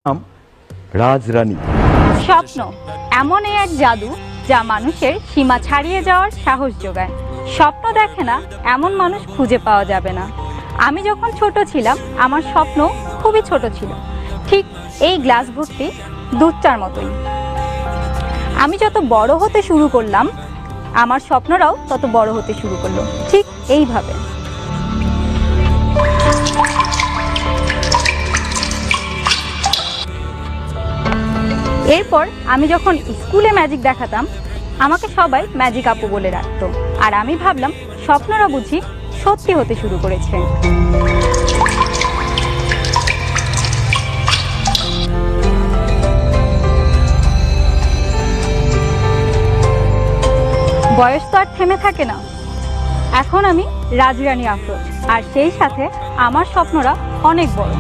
নাম রাজরানী। স্বপ্ন এমন এক জাদু যা মানুষের সীমা ছাড়িয়ে যাওয়ার সাহস যোগায়। স্বপ্ন দেখে না এমন মানুষ খুঁজে পাওয়া যাবে না। আমি যখন ছোট ছিলাম আমার স্বপ্ন খুবই ছোট ছিল, ঠিক এই গ্লাস ভর্তি দুধ চার মতোই। আমি যত বড় হতে শুরু করলাম আমার স্বপ্নরাও তত বড় হতে শুরু করলো, ঠিক এইভাবে। এরপর আমি যখন স্কুলে ম্যাজিক দেখাতাম আমাকে সবাই ম্যাজিক আপু বলে রাখতো, আর আমি ভাবলাম স্বপ্নরা বুঝি সত্যি হতে শুরু করেছে। বয়স তো আর থেমে থাকে না। এখন আমি রাজরানী আফরোজ, আর সেই সাথে আমার স্বপ্নরা অনেক বড়।